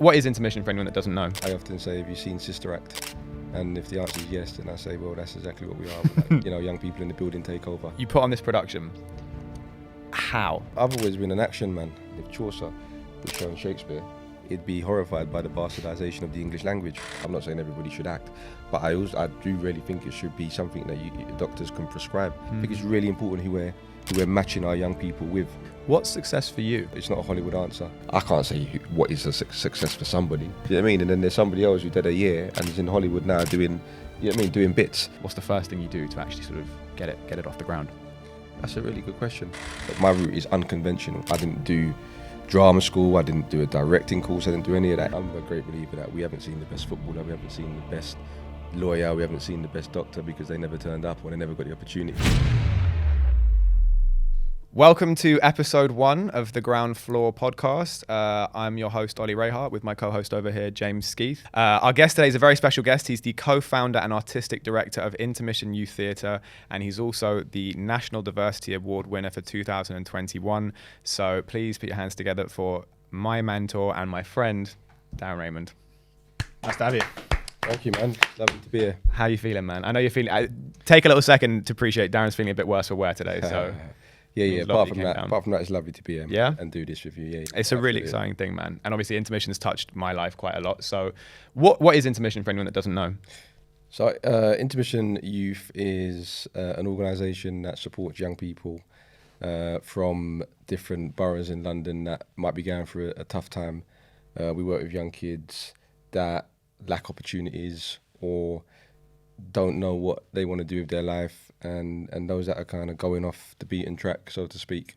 What is Intermission for anyone that doesn't know? I often say, have you seen Sister Act? And if the answer is yes, then I say, well, that's exactly what we are. Like, young people in the building take over. You put on this production. How? I've always been an action man. If Chaucer was showing Shakespeare, he'd be horrified by the bastardization of the English language. I'm not saying everybody should act, but I do really think it should be something that doctors can prescribe. I think it's really important who we're matching our young people with. What's success for you? It's not a Hollywood answer. I can't say what is a success for somebody. You know what I mean? And then there's somebody else who did a year and is in Hollywood now doing, doing bits. What's the first thing you do to actually sort of get it off the ground? That's a really good question. But my route is unconventional. I didn't do drama school, I didn't do a directing course, I didn't do any of that. I'm a great believer that we haven't seen the best footballer, we haven't seen the best lawyer, we haven't seen the best doctor because they never turned up or they never got the opportunity. Welcome to episode 1 of the Ground Floor podcast. I'm your host, Ollie with my co-host over here, James Skeeth. Our guest today is a very special guest. He's the co-founder and artistic director of Intermission Youth Theatre, and he's also the National Diversity Award winner for 2021. So please put your hands together for my mentor and my friend, Darren Raymond. Nice to have you. Thank you, man. Lovely to be here. How are you feeling, man? I know you're feeling... take a little second to appreciate Darren's feeling a bit worse for wear today, so... Yeah. Apart from that, it's lovely to be here and do this with you. Yeah, it's a really exciting thing, man. And obviously, Intermission has touched my life quite a lot. So, what is Intermission for anyone that doesn't know? So, Intermission Youth is an organisation that supports young people from different boroughs in London that might be going through a tough time. We work with young kids that lack opportunities or don't know what they want to do with their life, and those that are kind of going off the beaten track, so to speak.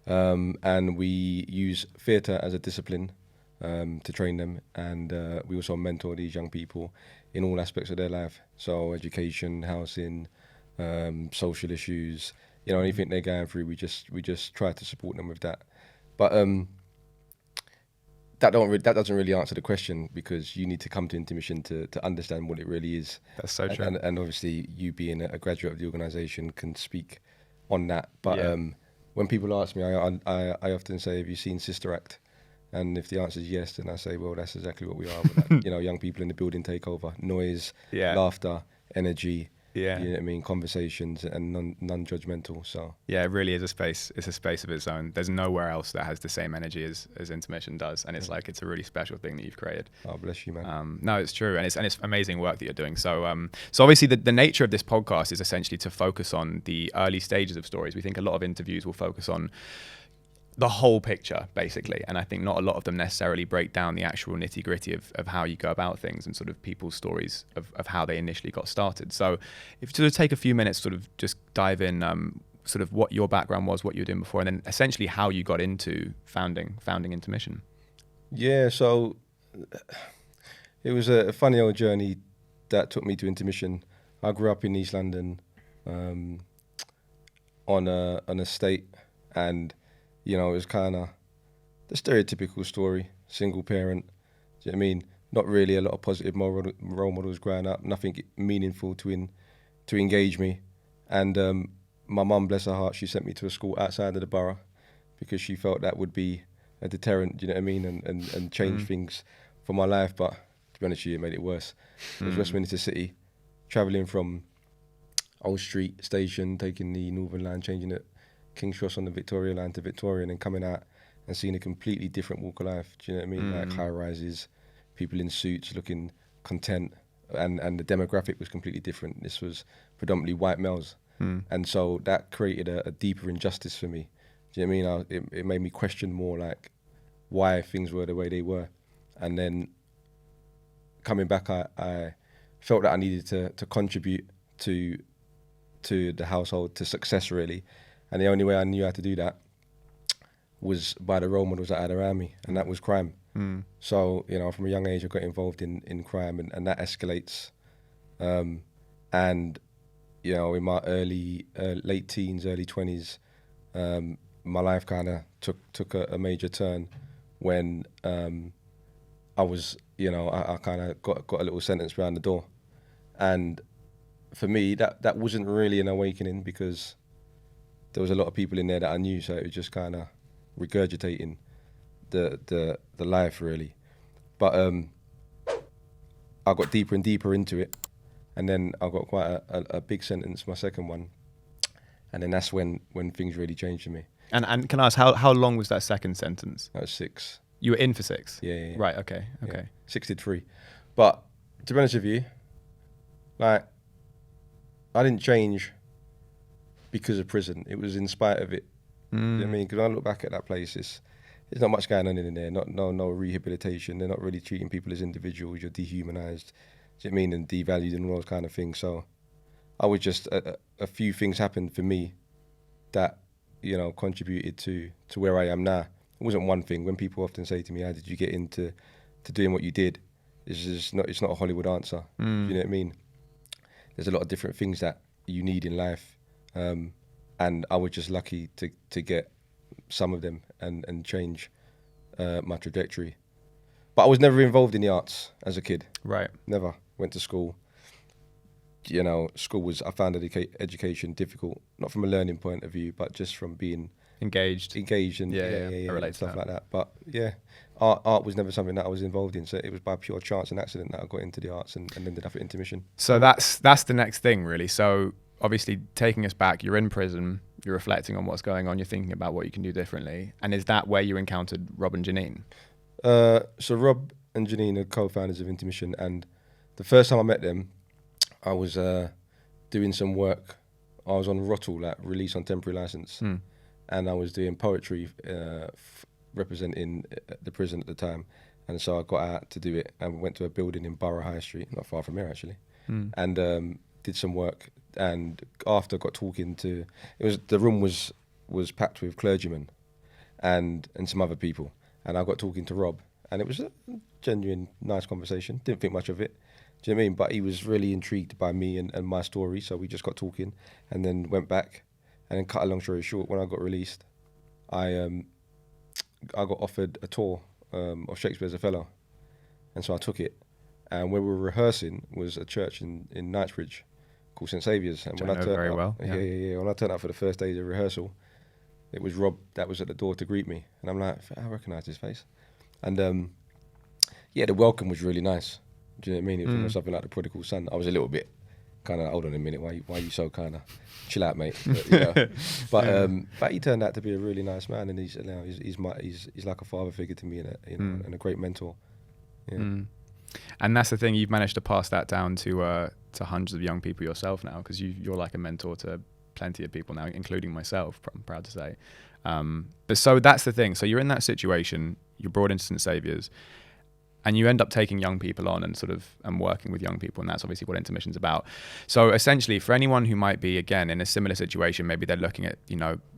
And we use theatre as a discipline to train them, and we also mentor these young people in all aspects of their life. So education, housing, social issues, anything they're going through, we just try to support them with that. But that doesn't really answer the question, because you need to come to Intermission to understand what it really is. That's so true. And obviously, you being a graduate of the organisation can speak on that. But when people ask me, I often say, have you seen Sister Act? And if the answer is yes, then I say, well, that's exactly what we are. Like, young people in the building take over. Noise, laughter, energy. Yeah, you know what I mean, conversations and non-judgmental. So yeah, it really is a space. It's a space of its own. There's nowhere else that has the same energy as Intermission does, and it's like it's a really special thing that you've created. Oh, bless you, man. No, it's true, and it's amazing work that you're doing. So so obviously the nature of this podcast is essentially to focus on the early stages of stories. We think a lot of interviews will focus on the whole picture, basically, and I think not a lot of them necessarily break down the actual nitty gritty of how you go about things and sort of people's stories of how they initially got started. So if you sort of take a few minutes, sort of just dive in sort of what your background was, what you were doing before, and then essentially how you got into founding Intermission. Yeah, so it was a funny old journey that took me to Intermission. I grew up in East London on an estate, and it was kind of the stereotypical story, single parent. Do you know what I mean? Not really a lot of positive role models growing up, nothing meaningful to engage me. And my mum, bless her heart, she sent me to a school outside of the borough because she felt that would be a deterrent, do you know what I mean, and change things for my life. But to be honest with you, it made it worse. It was Westminster City, travelling from Old Street Station, taking the Northern Line, changing it King's Cross on the Victoria line to Victoria, and then coming out and seeing a completely different walk of life. Do you know what I mean? Like high rises, people in suits looking content, and the demographic was completely different. This was predominantly white males. And so that created a deeper injustice for me. Do you know what I mean? It made me question more like why things were the way they were. And then coming back, I felt that I needed to contribute to the household, to success really. And the only way I knew how to do that was by the role models that I had around me, and that was crime. So, from a young age, I got involved in crime, and that escalates. And, in my late teens, early 20s, my life kind of took a major turn when I was, I kind of got a little sentence behind the door. And for me, that wasn't really an awakening, because there was a lot of people in there that I knew, so it was just kind of regurgitating the life really. But I got deeper and deeper into it, and then I got quite a big sentence, my second one, and then that's when things really changed for me. And can I ask, how long was that second sentence? That was 6. You were in for 6? Yeah. Right, okay. Yeah. 6 did 3. But to be honest with you, like, I didn't change because of prison. It was in spite of it. You know what I mean? Because when I look back at that place, there's not much going on in there. No rehabilitation. They're not really treating people as individuals. You're dehumanized. Do you know what I mean? And devalued and all those kind of things. So I was just, a few things happened for me that, you know, contributed to where I am now. It wasn't one thing. When people often say to me, how did you get into doing what you did? It's not a Hollywood answer. You know what I mean? There's a lot of different things that you need in life. And I was just lucky to get some of them and change my trajectory. But I was never involved in the arts as a kid. Right. Never. Went to school. You know, I found education difficult, not from a learning point of view, but just from being engaged and I relate and stuff to like that. But yeah, art was never something that I was involved in. So it was by pure chance and accident that I got into the arts and ended up at Intermission. So that's the next thing, really. So obviously, taking us back, you're in prison, you're reflecting on what's going on, you're thinking about what you can do differently. And is that where you encountered Rob and Janine? So Rob and Janine are co-founders of Intermission, and the first time I met them, I was doing some work. I was on Rottle, like release on temporary license, and I was doing poetry representing the prison at the time. And so I got out to do it, and went to a building in Borough High Street, not far from here actually, and did some work. And after got talking to, the room was packed with clergymen and some other people, and I got talking to Rob, and it was a genuine nice conversation. Didn't think much of it. Do you know what I mean? But he was really intrigued by me and my story, so we just got talking, and then went back, and then cut a long story short, when I got released, I got offered a tour of Shakespeare as a fellow, and so I took it, and where we were rehearsing was a church in Knightsbridge called St Saviour's, and when I turned up, when I turned up for the first day of rehearsal, it was Rob that was at the door to greet me, and I'm like, I recognise his face, and the welcome was really nice. Do you know what I mean? It was almost something like the prodigal son. I was a little bit kind of, hold on a minute, why are you so kind of, chill out, mate. But, you know, but he turned out to be a really nice man, and he's like a father figure to me, and a great mentor. Yeah. And that's the thing, you've managed to pass that down to hundreds of young people yourself now, because you're like a mentor to plenty of people now, including myself, I'm proud to say. But so that's the thing. So you're in that situation, you're brought into St Saviour's, and you end up taking young people on and working with young people, and that's obviously what Intermission's about. So essentially, for anyone who might be, again, in a similar situation, maybe they're looking at,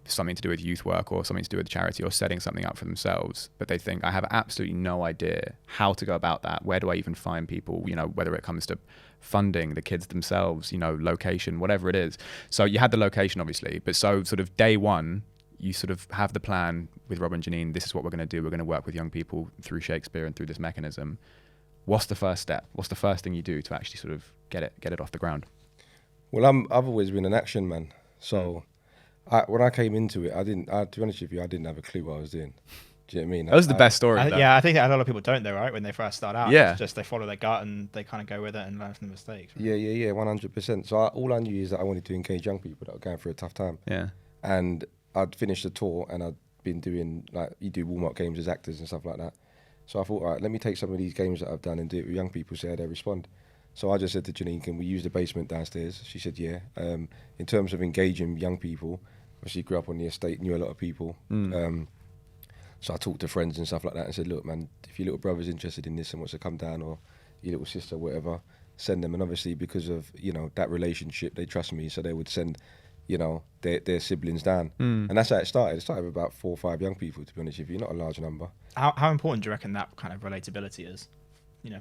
something to do with youth work or something to do with charity or setting something up for themselves, but they think, I have absolutely no idea how to go about that. Where do I even find people, whether it comes to funding, the kids themselves, location, whatever it is. So you had the location, obviously, but so sort of day one, you sort of have the plan with Rob and Janine, this is what we're going to do. We're going to work with young people through Shakespeare and through this mechanism. What's the first step? What's the first thing you do to actually sort of get it off the ground? Well, I've always been an action man. So when I came into it, to be honest with you, I didn't have a clue what I was doing. Do you know what I mean? That was the best story. I think a lot of people don't though, right? When they first start out, yeah. It's just they follow their gut and they kind of go with it and learn from the mistakes. Right? Yeah, 100%. So all I knew is that I wanted to engage young people that were going through a tough time. Yeah. And I'd finished the tour, and I'd been doing, like, you do warm-up games as actors and stuff like that. So I thought, all right, let me take some of these games that I've done and do it with young people, see how they respond. So I just said to Janine, can we use the basement downstairs? She said, yeah. In terms of engaging young people, obviously grew up on the estate, knew a lot of people. So I talked to friends and stuff like that and said, look, man, if your little brother's interested in this and wants to come down, or your little sister, whatever, send them. And obviously because of, that relationship, they trust me, so they would send their siblings down. And that's how it started. It started with about 4 or 5 young people, to be honest with you, not a large number. How important do you reckon that kind of relatability is,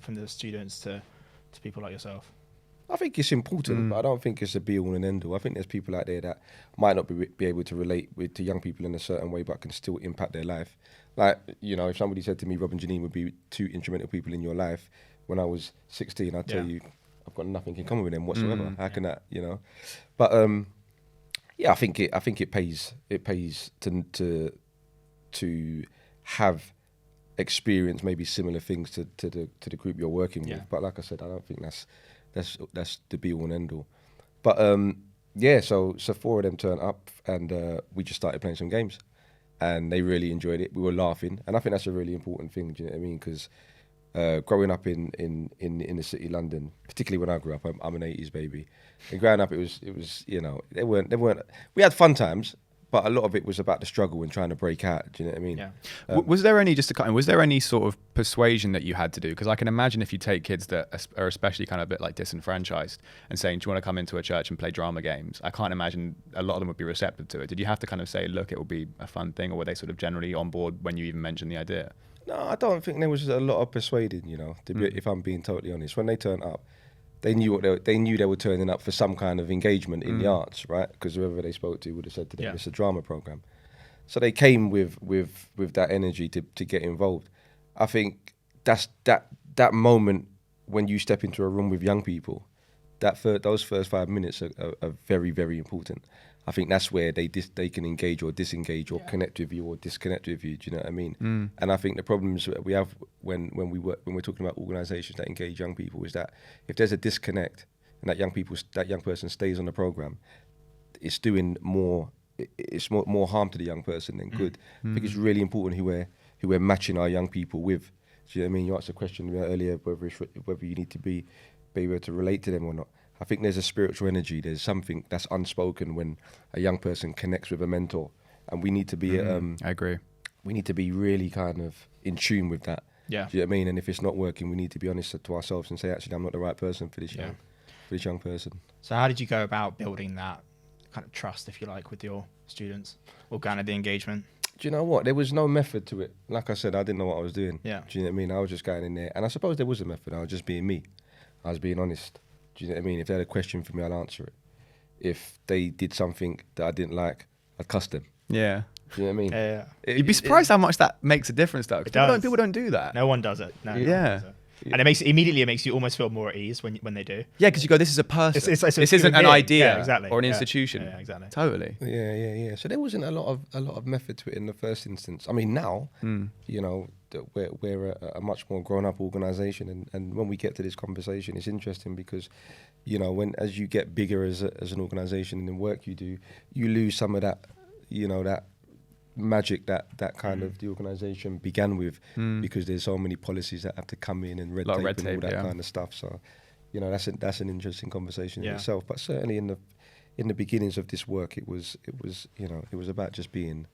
from the students to people like yourself? I think it's important, but I don't think it's a be-all and end-all. I think there's people out there that might not be able to relate to young people in a certain way, but can still impact their life. Like, if somebody said to me, Rob and Janine would be 2 instrumental people in your life when I was 16, I'd tell you, I've got nothing in common with them whatsoever. How can that, But I think it pays to have experience maybe similar things to the group you're working Yeah. with. But like I said, I don't think that's the be all and end all. But yeah, so 4 of them turned up, and we just started playing some games, and they really enjoyed it. We were laughing, and I think that's a really important thing. Do you know what I mean? Because growing up in the city of London, particularly when I grew up, I'm an 80s baby, and growing up it was you know, they weren't. We had fun times, but a lot of it was about the struggle and trying to break out. Do you know what I mean? Yeah. Was there any, just to cut in, was there any sort of persuasion that you had to do? Because I can imagine if you take kids that are especially kind of a bit like disenfranchised and saying, do you want to come into a church and play drama games? I can't imagine a lot of them would be receptive to it. Did you have to kind of say, look, it will be a fun thing, or were they sort of generally on board when you even mentioned the idea? No, I don't think there was a lot of persuading. You know, if I'm being totally honest, when they turned up, they knew they were turning up for some kind of engagement in the arts, right? Because whoever they spoke to would have said to them, it's a drama program. So they came with that energy to get involved. I think that's that moment when you step into a room with young people, those first 5 minutes are very, very important. I think that's where they can engage or disengage or connect with you or disconnect with you. Do you know what I mean? And I think the problems that we have when we're talking about organisations that engage young people is that if there's a disconnect and that young person stays on the program, it's doing more harm to the young person than good. I think it's really important who we're matching our young people with. Do you know what I mean? You asked a question earlier whether you need to be able to relate to them or not. I think there's a spiritual energy. There's something that's unspoken when a young person connects with a mentor, and we need to be. I agree. We need to be really kind of in tune with that. Yeah. Do you know what I mean? And if it's not working, we need to be honest to ourselves and say, actually, I'm not the right person for this young person. So how did you go about building that kind of trust, if you like, with your students, or kind of the engagement? Do you know what? There was no method to it. Like I said, I didn't know what I was doing. Yeah. Do you know what I mean? I was just going in there, and I suppose there was a method. I was just being me. I was being honest. Do you know what I mean? If they had a question for me, I'd answer it. If they did something that I didn't like, I'd cuss them. Yeah. Do you know what I mean? Yeah. You'd be surprised how much that makes a difference, though. 'Cause people don't do that. No one does it. No. Yeah. No one does it. And it makes you almost feel more at ease when they do. Yeah, because you go, this is a person. It's this isn't an idea exactly. or an institution. Yeah, exactly. Totally. Yeah. So there wasn't a lot of method to it in the first instance. I mean, now, you know, we're a much more grown-up organisation, and when we get to this conversation, it's interesting because, you know, as you get bigger as an organisation and the work you do, you lose some of that, you know, that magic that kind of the organisation began with, because there's so many policies that have to come in and red tape and all that kind of stuff. So, you know, that's an interesting conversation in itself. But certainly in the beginnings of this work, it was you know, it was about just being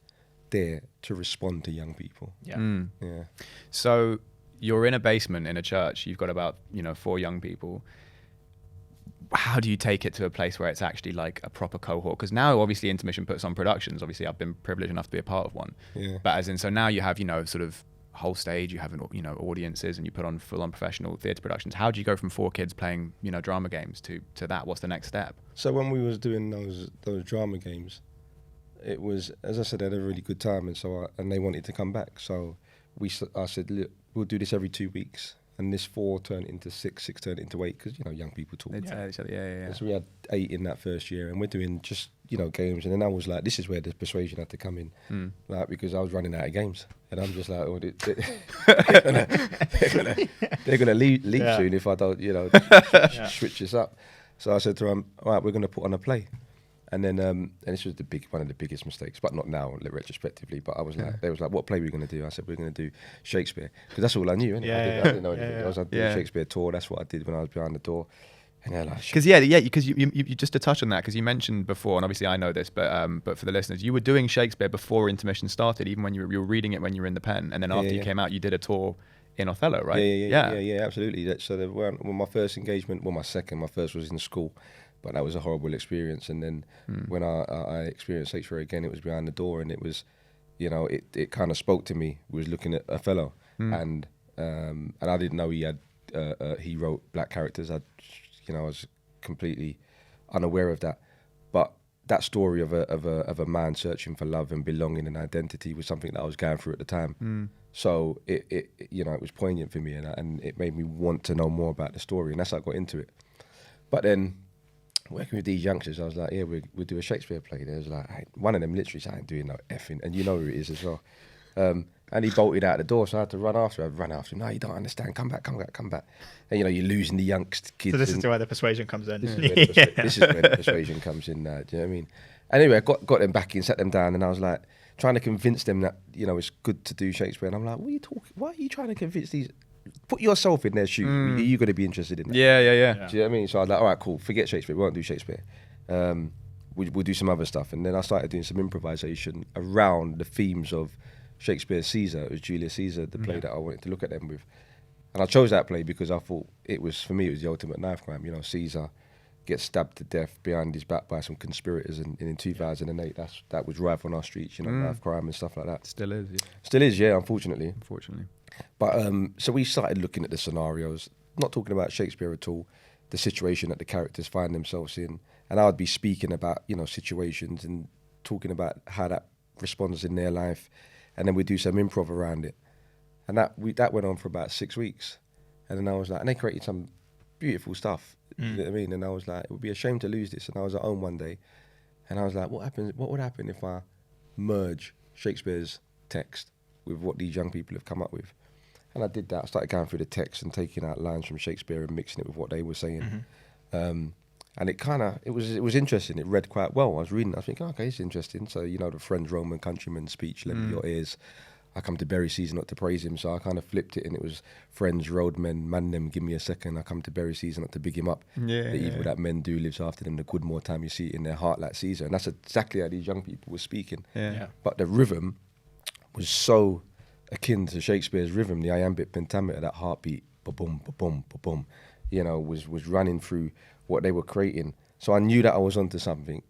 there to respond to young people. Yeah. Yeah. So you're in a basement in a church. You've got about 4 young people. How do you take it to a place where it's actually like a proper cohort? Because now obviously Intermission puts on productions. Obviously I've been privileged enough to be a part of one. Yeah. But as in, so now you have, sort of whole stage, you have, audiences, and you put on full on professional theatre productions. How do you go from 4 kids playing, drama games to that? What's the next step? So when we was doing those drama games, it was, as I said, I had a really good time, and they wanted to come back. So I said, look, we'll do this every 2 weeks. And this 4 turned into 6, 6 turned into 8, because, young people talk. They'd tell each other, yeah. So we had 8 in that first year, and we're doing just, games. And then I was like, this is where the persuasion had to come in, like, because I was running out of games. And I'm just like, oh, they're gonna leave soon if I don't, switch this up. So I said to them, all right, we're going to put on a play. And then, and this was one of the biggest mistakes, but not now, retrospectively. But I was like, they was like, what play are we going to do? I said, we're going to do Shakespeare, because that's all I knew. I didn't know anything else. I did a Shakespeare tour. That's what I did when I was behind the door. And they're like, because because you just to touch on that, because you mentioned before, and obviously I know this, but for the listeners, you were doing Shakespeare before Intermission started, even when you were reading it when you were in the pen, and then after you came out, you did a tour in Othello, right? Yeah, absolutely. So when my first engagement, my first was in school. But that was a horrible experience. And then when I experienced Shakespeare again, it was behind the door, and it was, it kind of spoke to me. We was looking at Othello, and I didn't know he wrote black characters. I was completely unaware of that. But that story of a man searching for love and belonging and identity was something that I was going through at the time. So it was poignant for me, and it made me want to know more about the story, and that's how I got into it. But then, working with these youngsters, I was like, yeah, we'll do a Shakespeare play. There was like, one of them literally said, I ain't doing no effing, and you know who it is as well. And he bolted out the door, so I had to run after him. I'd run after him. No, you don't understand. Come back. And, you know, you're losing the youngest kids. So this is where the persuasion comes in. This is where the persuasion comes in now. Do you know what I mean? Anyway, I got them back in, sat them down, and I was like, trying to convince them that, you know, it's good to do Shakespeare. And I'm like, what are you talking? Why are you trying to convince these? Put yourself in their shoes. Are you going to be interested in that? Yeah. Do you know what I mean? So I was like, all right, cool. Forget Shakespeare. We won't do Shakespeare. We'll do some other stuff. And then I started doing some improvisation around the themes of Shakespeare's Caesar. It was Julius Caesar, the play that I wanted to look at them with. And I chose that play because I thought for me, it was the ultimate knife crime. You know, Caesar gets stabbed to death behind his back by some conspirators, and in 2008, that was rife on our streets, you know, knife crime and stuff like that. Still is. Yeah. Still is, yeah, unfortunately. But so we started looking at the scenarios, not talking about Shakespeare at all, the situation that the characters find themselves in, and I would be speaking about, you know, situations and talking about how that responds in their life, and then we do some improv around it, and that went on for about 6 weeks, and then I was like, and they created some beautiful stuff. You know what I mean? And I was like, it would be a shame to lose this. And I was at home one day, and I was like, what would happen if I merge Shakespeare's text with what these young people have come up with? And I did that. I started going through the text and taking out lines from Shakespeare and mixing it with what they were saying. And it was interesting. It read quite well. I was reading, I was thinking, okay, it's interesting. So, you know, the friends, Roman countryman speech, lend me your ears. I come to bury Caesar, not to praise him. So I kind of flipped it, and it was friends, roadmen, man them, give me a second. I come to bury Caesar, not to big him up. The evil that men do lives after them. The good more time you see it in their heart like Caesar. And that's exactly how these young people were speaking. But the rhythm was so akin to Shakespeare's rhythm, the iambic pentameter, that heartbeat, ba-boom, ba-boom, ba-boom, you know, was running through what they were creating. So I knew that I was onto something.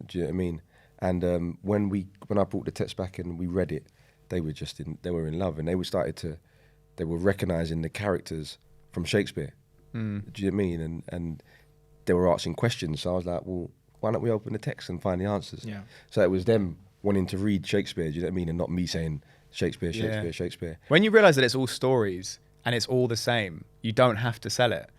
Do you know what I mean? And when I brought the text back and we read it, they were in love, and they were recognizing the characters from Shakespeare. Do you know what I mean? And they were asking questions. So I was like, well, why don't we open the text and find the answers? So it was them wanting to read Shakespeare, do you know what I mean? And not me saying Shakespeare. When you realize that it's all stories and it's all the same, you don't have to sell it.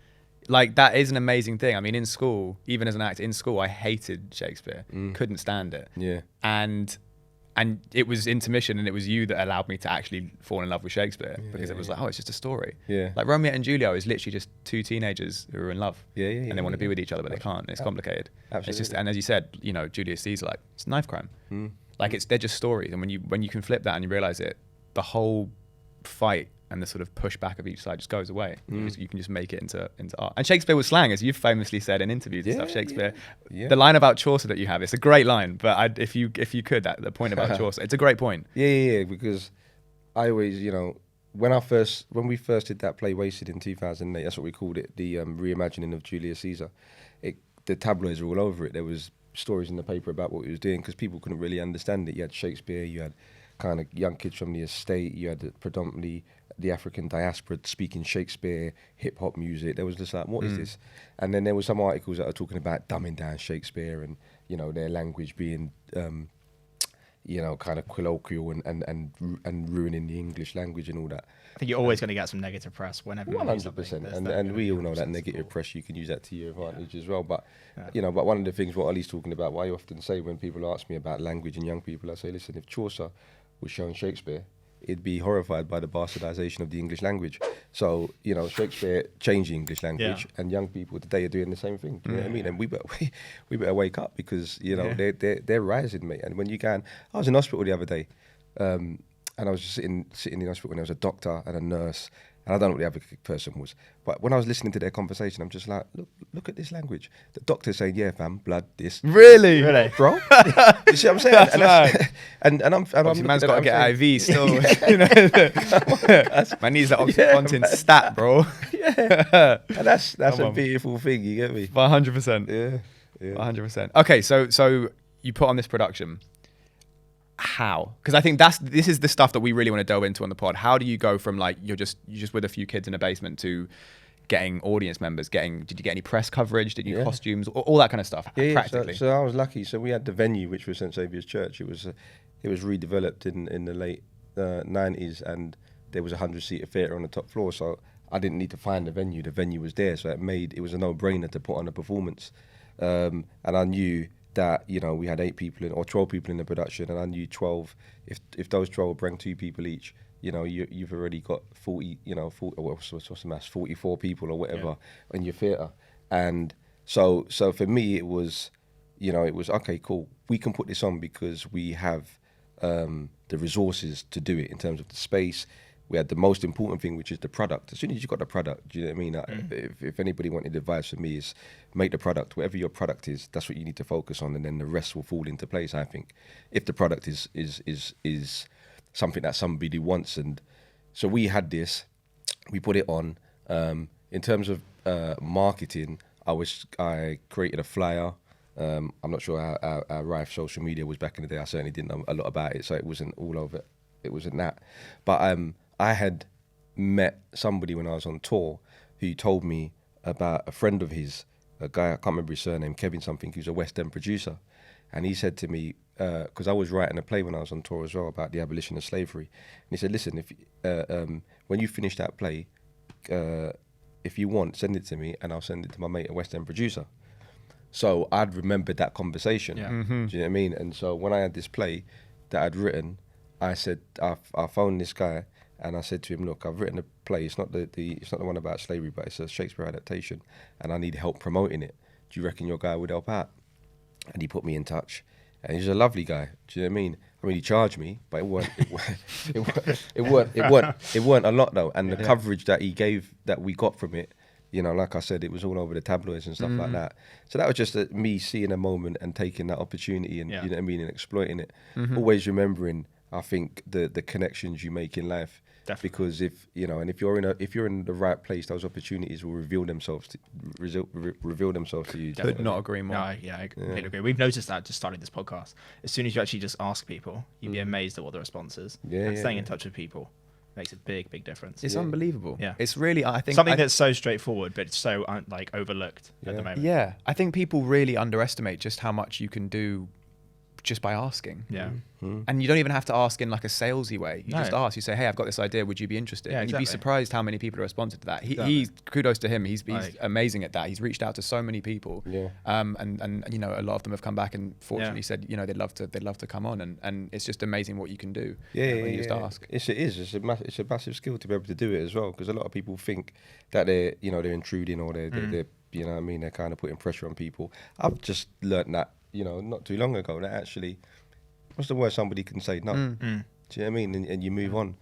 Like, that is an amazing thing. I mean, in school, even as an actor in school, I hated Shakespeare, couldn't stand it. And it was Intermission, and it was you that allowed me to actually fall in love with Shakespeare, because it was like, oh, it's just a story. Like Romeo and Juliet is literally just two teenagers who are in love, and they want to be with each other, but they can't. It's complicated. Absolutely. It's just, and as you said, you know, Julius Caesar, like, it's a knife crime. Like, they're just stories, and when you can flip that and you realize it, the whole fight and the sort of pushback of each side just goes away. You can just make it into art. And Shakespeare was slang, as you've famously said in interviews and stuff. Shakespeare, the line about Chaucer that you have, it's a great line. But if you could, the point about Chaucer, it's a great point. Because I always, you know, when we first did that play, Wasted, in 2008, that's what we called it, the reimagining of Julius Caesar. The tabloids were all over it. There was stories in the paper about what he was doing, because people couldn't really understand it. You had Shakespeare, you had kind of young kids from the estate, you had predominantly the African diaspora speaking Shakespeare, hip hop music. There was just like, what is this? And then there were some articles that are talking about dumbing down Shakespeare and, you know, their language being, you know, kind of colloquial and ruining the English language and all that. I think you're always going to get some negative press whenever. 100%, and we all know that negative press, you can use that to your advantage as well. But you know, but one of the things what Ollie's talking about, what I often say when people ask me about language and young people, I say, listen, if Chaucer was showing Shakespeare, it'd be horrified by the bastardization of the English language. So, you know, Shakespeare changed the English language, and young people today are doing the same thing. Do you know what I mean? And we better wake up, because, you know, they're rising, mate. And when you can, I was in hospital the other day, and I was just sitting in hospital, and there was a doctor and a nurse, and I don't know what the other person was, but when I was listening to their conversation, I'm just like, look at this language. The doctor's saying, yeah, fam, blood, this. Really? Bro? You see what I'm saying? And I'm man's got to get IV still. You know, man needs that OxyContin stat, bro. And that's a beautiful thing, you get me? 100%. Yeah. 100%. Okay, so you put on this production. How? Because I think this is the stuff that we really want to delve into on the pod. How do you go from, like, you're just with a few kids in a basement to getting audience members? Did you get any press coverage? Did you costumes? All that kind of stuff? Practically. So I was lucky. So we had the venue, which was St Saviour's Church. It was redeveloped in the late 90s, and there was a 100-seater theatre on the top floor. So I didn't need to find the venue. The venue was there, so it was a no-brainer to put on a performance. And I knew that, you know, we had 8 people in, or 12 people in the production, and I knew 12. If those 12 bring 2 people each, you know, you've already got 40. You know, 40, what's the maths? 44 people or whatever in your theatre. And so for me, it was, you know, it was okay, cool. We can put this on because we have the resources to do it in terms of the space. We had the most important thing, which is the product. As soon as you got the product, do you know what I mean? If anybody wanted advice from me, is make the product. Whatever your product is, that's what you need to focus on, and then the rest will fall into place, I think. If the product is something that somebody wants. And so we had this, we put it on. In terms of marketing, I created a flyer. I'm not sure how rife social media was back in the day. I certainly didn't know a lot about it, so it wasn't all over. It wasn't that. But I had met somebody when I was on tour who told me about a friend of his, a guy, I can't remember his surname, Kevin something, who's a West End producer. And he said to me, because I was writing a play when I was on tour as well about the abolition of slavery. And he said, listen, if when you finish that play, if you want, send it to me and I'll send it to my mate, a West End producer. So I'd remembered that conversation. Yeah. Do you know what I mean? And so when I had this play that I'd written, I said, I phoned this guy and I said to him, look, I've written a play. It's not it's not the one about slavery, but it's a Shakespeare adaptation, and I need help promoting it. Do you reckon your guy would help out? And he put me in touch. And he's a lovely guy. Do you know what I mean? I mean, he charged me, but it weren't a lot though. And the coverage that he gave, that we got from it, you know, like I said, it was all over the tabloids and stuff like that. So that was just me seeing a moment and taking that opportunity and, you know what I mean, and exploiting it. Always remembering, I think, the connections you make in life. Definitely. Because if you're in the right place, those opportunities will reveal themselves to you. Could not agree more. No, I completely agree. We've noticed that just starting this podcast. As soon as you actually just ask people, you'd be amazed at what the response is. And staying in touch with people makes a big difference. It's unbelievable. Yeah, it's really, I think, something that's so straightforward, but it's so overlooked at the moment. Yeah, I think people really underestimate just how much you can do just by asking. Yeah. And you don't even have to ask in like a salesy way. You just ask. You say, hey, I've got this idea. Would you be interested? And you'd be surprised how many people have responded to that. He kudos to him. He's amazing at that. He's reached out to so many people. Yeah. And you know, a lot of them have come back and fortunately said, you know, they'd love to come on, and it's just amazing what you can do. When you just ask. It is. It's a massive skill to be able to do it as well, because a lot of people think that they're intruding, or they're you know what I mean, they're kind of putting pressure on people. I've just learnt that, you know, not too long ago, that actually, what's the worst somebody can say? No. Do you know what I mean? And you move on.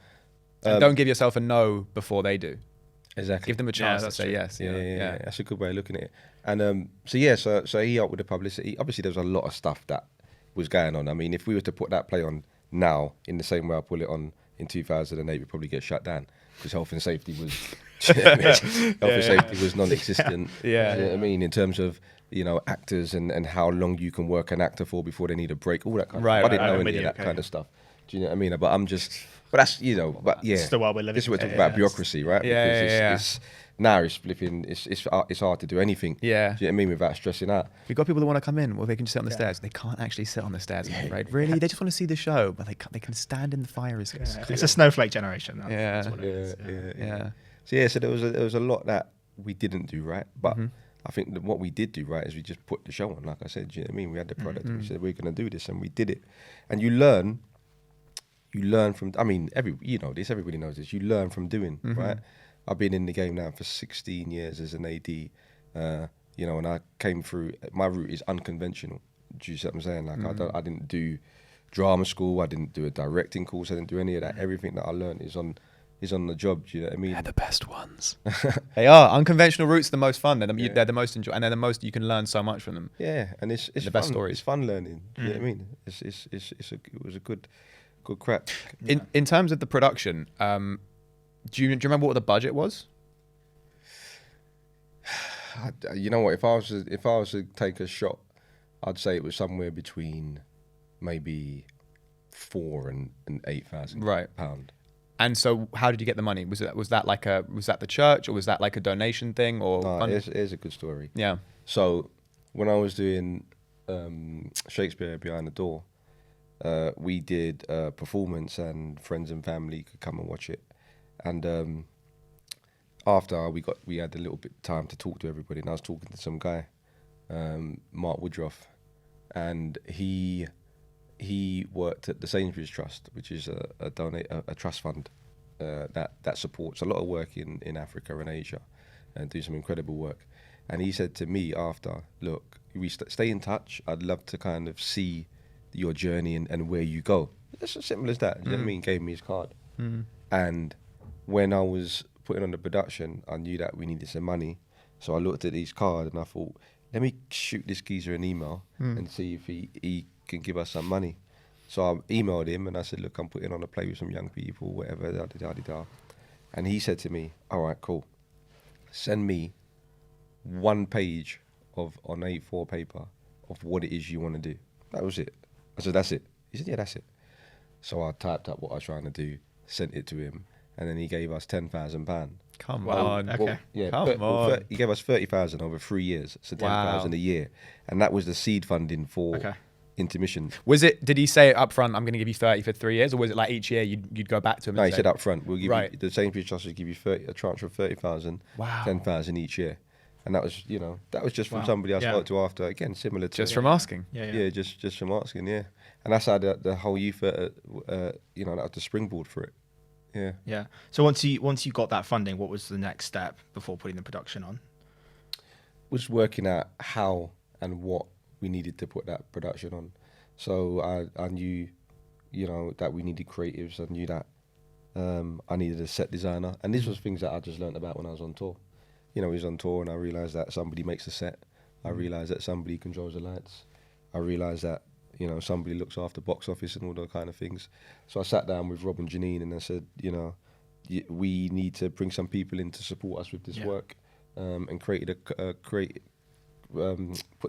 And don't give yourself a no before they do. Exactly. Give them a chance to say yes. Yeah. That's a good way of looking at it. And so he helped with the publicity. Obviously, there was a lot of stuff that was going on. I mean, if we were to put that play on now, in the same way I put it on in 2008, we'd probably get shut down, because health and safety was safety was non-existent. You know what I mean, in terms of, you know, actors and how long you can work an actor for before they need a break, all that kind of stuff. I didn't know any of that kind of stuff. Do you know what I mean? But that's, you know, it's the world we're living. This is what we're talking about, bureaucracy, right? It's now it's flipping. It's hard to do anything. Yeah. Do you know what I mean? Without stressing out. We've got people that want to come in. Well, they can just sit on the stairs. They can't actually sit on the stairs, I'm afraid. Really, they just want to see the show, but they can stand in the fire. It's a snowflake generation. That's what it is. So there was a lot that we didn't do right, but I think that what we did do right is we just put the show on. Like I said, do you know what I mean? We had the product. We said we're going to do this, and we did it. And you learn from. I mean, everybody knows this. You learn from doing, right? I've been in the game now for 16 years as an AD, you know, and I came through. My route is unconventional. Do you see what I'm saying? Like I didn't do drama school. I didn't do a directing course. I didn't do any of that. Everything that I learned is on the job. Do you know what I mean? They're the best ones. They are. Unconventional routes are the most fun. They're the most enjoy, and they're the most. You can learn so much from them. Yeah, and it's the fun. Best stories. It's fun learning. Do you know what I mean? It was a good crack. In terms of the production, do you remember what the budget was? You know what? If I was to take a shot, I'd say it was somewhere between maybe £4,000 and £8,000. Pound. And so, how did you get the money? Was that the church, or was that like a donation thing? Or no, here's a good story. Yeah. So when I was doing Shakespeare Behind the Door, we did a performance, and friends and family could come and watch it. And after we had a little bit of time to talk to everybody, and I was talking to some guy, Mark Woodruff, and he worked at the Sainsbury's Trust, which is a trust fund that supports a lot of work in Africa and Asia, and do some incredible work. And he said to me after, look, we stay in touch. I'd love to kind of see your journey and where you go. It's as simple as that. Do you know what I mean? Gave me his card. And when I was putting on the production, I knew that we needed some money. So I looked at his card and I thought, let me shoot this geezer an email and see if he can give us some money. So I emailed him and I said, look, I'm putting on a play with some young people, whatever, da-da-da-da. And he said to me, all right, cool. Send me 1 page on A4 paper of what it is you want to do. That was it. I said, that's it. He said, yeah, that's it. So I typed up what I was trying to do, sent it to him, and then he gave us £10,000. Come on. Okay. Yeah, Come on. he gave us 30,000 over 3 years, so 10,000 a year, and that was the seed funding for Intermission. Did he say up front, I'm going to give you 30 for 3 years, or was it like each year you'd go back to him? No, and he said up front, we'll give Right. you, the Sainsbury's Trust will give you a tranche of 30,000, Wow. 10,000 each year, and that was just from somebody I spoke to after, again, similar to Just from asking. Yeah, just from asking, yeah, and that's how the whole youth, that was the springboard for it. Yeah. Yeah. So once you got that funding, what was the next step before putting the production on? Was working out how and what we needed to put that production on. So I knew, that we needed creatives. I knew that I needed a set designer. And this was things that I just learned about when I was on tour. I was on tour and I realised that somebody makes a set. I realised that somebody controls the lights. I realised that, somebody looks after box office and all those kind of things. So I sat down with Rob and Janine and I said, we need to bring some people in to support us with this work, and put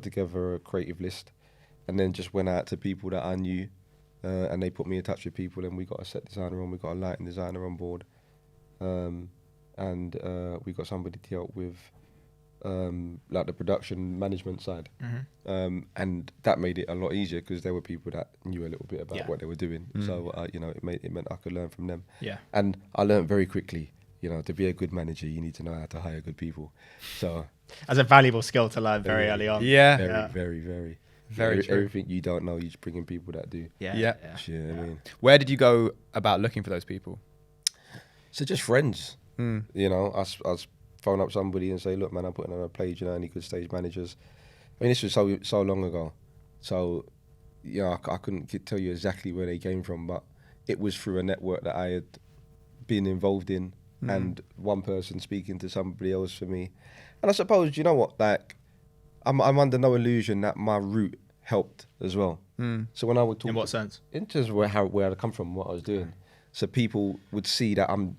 together a creative list, and then just went out to people that I knew, and they put me in touch with people, and we got a set designer on, we got a lighting designer on board, and we got somebody to help with like the production management side, and that made it a lot easier because there were people that knew a little bit about what they were doing. So it meant I could learn from them. Yeah, and I learned very quickly. To be a good manager, you need to know how to hire good people. So as a valuable skill to learn very early on. Yeah, very true. Everything you don't know, you just bring in people that do. Yeah. You know what I mean? Where did you go about looking for those people? So just friends. I was phone up somebody and say, look, man, I'm putting on a play, any good stage managers? I mean, this was so long ago. So, I couldn't tell you exactly where they came from, but it was through a network that I had been involved in, and one person speaking to somebody else for me. And I suppose, like, I'm under no illusion that my route helped as well. So when I would talk... In what sense? In terms of where I come from, what I was doing. So people would see that I'm,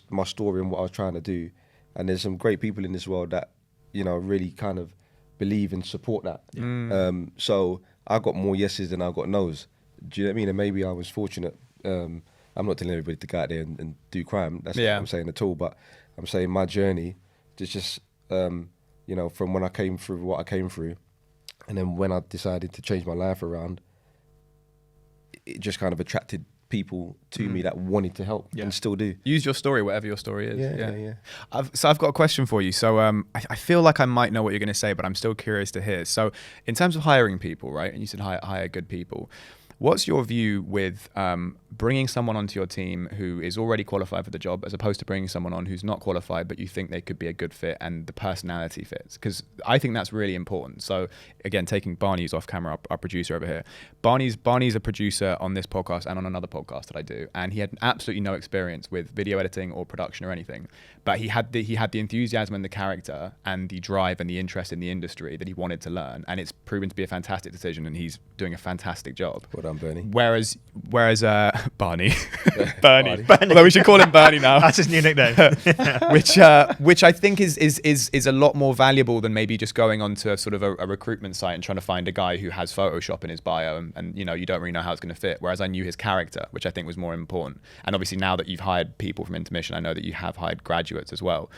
my story and what I was trying to do. And there's some great people in this world that, really kind of believe and support that. So I got more yeses than I got nos. Do you know what I mean? And maybe I was fortunate. I'm not telling everybody to go out there and do crime. That's not what I'm saying at all. But I'm saying my journey, just from when I came through what I came through, and then when I decided to change my life around, it just kind of attracted people to me that wanted to help and still do. Use your story, whatever your story is. Yeah. I've got a question for you. So I feel like I might know what you're going to say, but I'm still curious to hear. So in terms of hiring people, right? And you said hire good people. What's your view with bringing someone onto your team who is already qualified for the job, as opposed to bringing someone on who's not qualified, but you think they could be a good fit and the personality fits? Because I think that's really important. So again, taking Barney's off camera, our producer over here. Barney's a producer on this podcast and on another podcast that I do, and he had absolutely no experience with video editing or production or anything. But he had the enthusiasm and the character and the drive and the interest in the industry that he wanted to learn, and it's proven to be a fantastic decision, and he's doing a fantastic job. Well done, Bernie. Whereas Barney, although we should call him Bernie now. That's his new nickname. which I think is a lot more valuable than maybe just going onto a sort of a recruitment site and trying to find a guy who has Photoshop in his bio and you don't really know how it's going to fit. Whereas I knew his character, which I think was more important. And obviously now that you've hired people from Intermission, I know that you have hired graduates as well.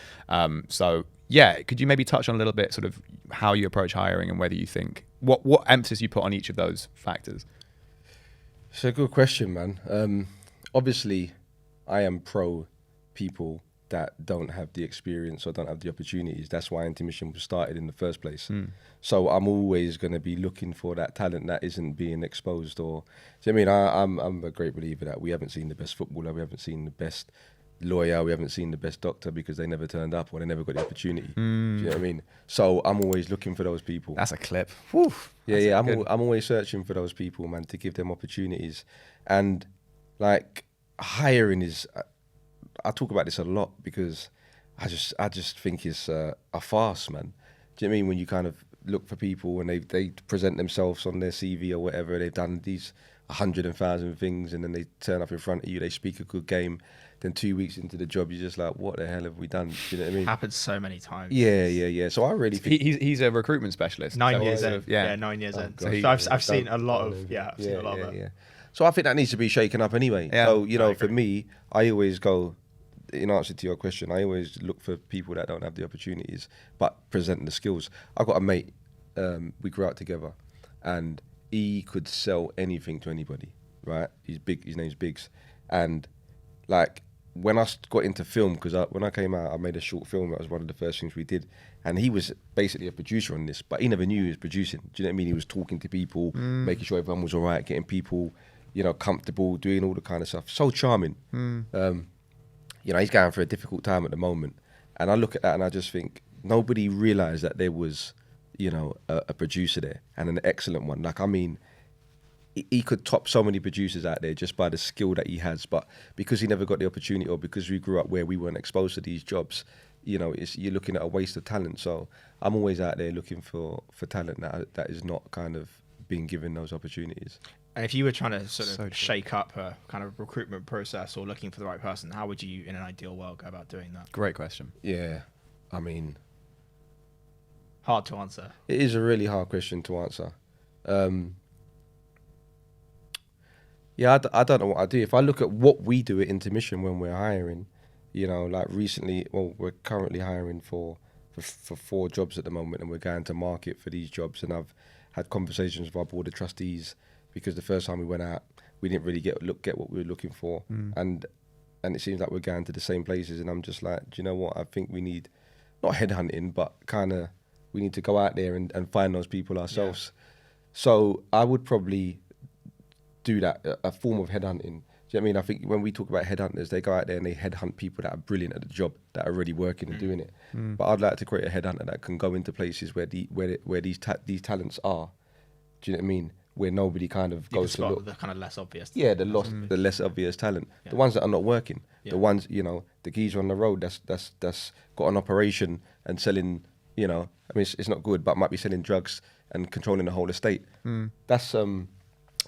So yeah, could you maybe touch on a little bit sort of how you approach hiring and whether you think what emphasis you put on each of those factors? It's a good question, man. Obviously, I am pro people that don't have the experience or don't have the opportunities. That's why Intermission was started in the first place. So I'm always going to be looking for that talent that isn't being exposed. Or, do you know what I mean? I'm a great believer that we haven't seen the best footballer, we haven't seen the best lawyer, we haven't seen the best doctor because they never turned up or they never got the opportunity. Do you know what I mean? So I'm always looking for those people. That's a clip. Whew. Yeah. I'm always searching for those people, man, to give them opportunities. And like hiring is, I talk about this a lot because I just think it's a farce, man. Do you know what I mean? When you kind of look for people and they present themselves on their CV or whatever, they've done these 100,000 things, and then they turn up in front of you, they speak a good game, then 2 weeks into the job, you're just like, what the hell have we done? Do you know what I mean? Happens so many times. Yeah. So I really think He's a recruitment specialist. 9 years in. Yeah, 9 years in. God. So I've seen a lot of I've seen a lot of it. Yeah. So I think that needs to be shaken up anyway. Yeah. So, you know, for me, I always go, in answer to your question, I always look for people that don't have the opportunities but present the skills. I've got a mate, we grew up together, and he could sell anything to anybody, right? He's big, his name's Biggs. And like, when I got into film, because when I came out, I made a short film. That was one of the first things we did. And he was basically a producer on this, but he never knew he was producing. Do you know what I mean? He was talking to people, making sure everyone was all right, getting people, you know, comfortable, doing all the kind of stuff. So charming. You know, he's going through a difficult time at the moment. And I look at that and I just think, nobody realised that there was, you know, a producer there, and an excellent one. Like, I mean, he could top so many producers out there just by the skill that he has, but because he never got the opportunity, or because we grew up where we weren't exposed to these jobs, you know, you're looking at a waste of talent. So I'm always out there looking for talent that is not kind of being given those opportunities. And if you were trying to sort of shake up a kind of recruitment process or looking for the right person, how would you, in an ideal world, go about doing that? Great question. Yeah, I mean, hard to answer. It is a really hard question to answer. Yeah, I don't know what I do. If I look at what we do at Intermission when we're hiring, you know, like recently, well, we're currently hiring for 4 jobs at the moment, and we're going to market for these jobs. And I've had conversations with our board of trustees, because the first time we went out, we didn't really get what we were looking for. And it seems like we're going to the same places. And I'm just like, do you know what? I think we need, not headhunting, but kind of, we need to go out there and find those people ourselves. Yeah. So I would probably do that, a form of headhunting. Do you know what I mean? I think when we talk about headhunters, they go out there and they headhunt people that are brilliant at the job, that are already working and doing it. But I'd like to create a headhunter that can go into places where these talents are. Do you know what I mean? Where nobody kind of goes to look. The kind of less obvious. Yeah, the less obvious talent. Yeah. The ones that are not working. Yeah. The ones, you know, the geezer on the road that's got an operation and selling, you know, I mean, it's not good, but might be selling drugs and controlling the whole estate. That's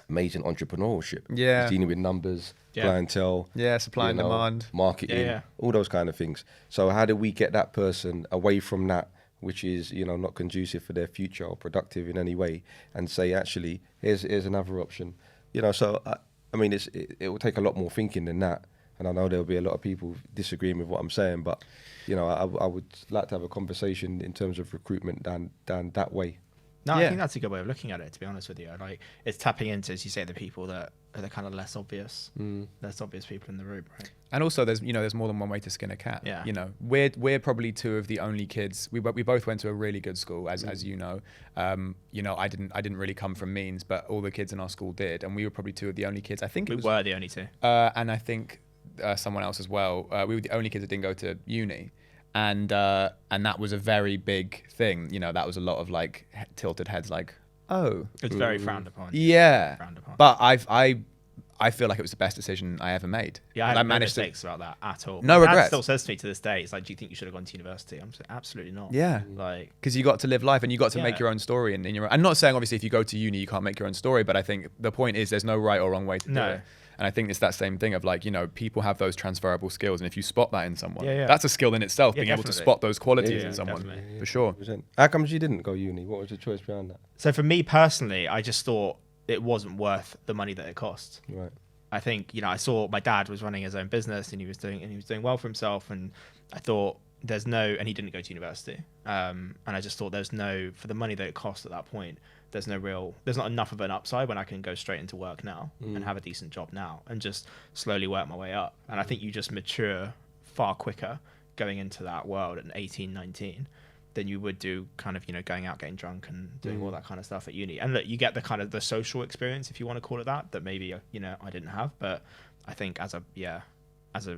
amazing entrepreneurship. Yeah. It's dealing with numbers, clientele. Yeah, supply and demand. Marketing, all those kind of things. So how do we get that person away from that, which is, you know, not conducive for their future or productive in any way, and say, actually, here's another option. You know, so, I mean, it will take a lot more thinking than that. And I know there'll be a lot of people disagreeing with what I'm saying, but, you know, I would like to have a conversation in terms of recruitment down that way. No, I think that's a good way of looking at it, to be honest with you. Like, it's tapping into, as you say, the people that are the kind of less obvious people in the room, right? And also, there's more than one way to skin a cat. Yeah. You know, we're probably 2 of the only kids. We both went to a really good school, as you know. You know, I didn't really come from means, but all the kids in our school did, and we were probably 2 of the only kids. I think we were the only 2. And I think someone else as well. We were the only kids that didn't go to uni. And that was a very big thing. You know, that was a lot of like tilted heads, like, oh, it's very frowned upon. Yeah, frowned upon. But I feel like it was the best decision I ever made. Yeah, I had no mistakes about that at all. No regrets. Dad still says to me to this day, it's like, do you think you should have gone to university? I'm saying, absolutely not. Yeah, like, because you got to live life and you got to make your own story. And I'm not saying obviously if you go to uni you can't make your own story, but I think the point is there's no right or wrong way to do it. And I think it's that same thing of like, you know, people have those transferable skills. And if you spot that in someone, that's a skill in itself, being able to spot those qualities in someone, for sure. 100%. How come you didn't go uni? What was the choice behind that? So for me personally, I just thought it wasn't worth the money that it cost. Right. I think, you know, I saw my dad was running his own business and he was doing well for himself. And I thought and he didn't go to university. And I just thought for the money that it cost at that point, there's not enough of an upside when I can go straight into work now and have a decent job now and just slowly work my way up. And I think you just mature far quicker going into that world at 18, 19 than you would do kind of, going out, getting drunk and doing all that kind of stuff at uni. And look, you get the kind of the social experience, if you want to call it that maybe, I didn't have. But I think as a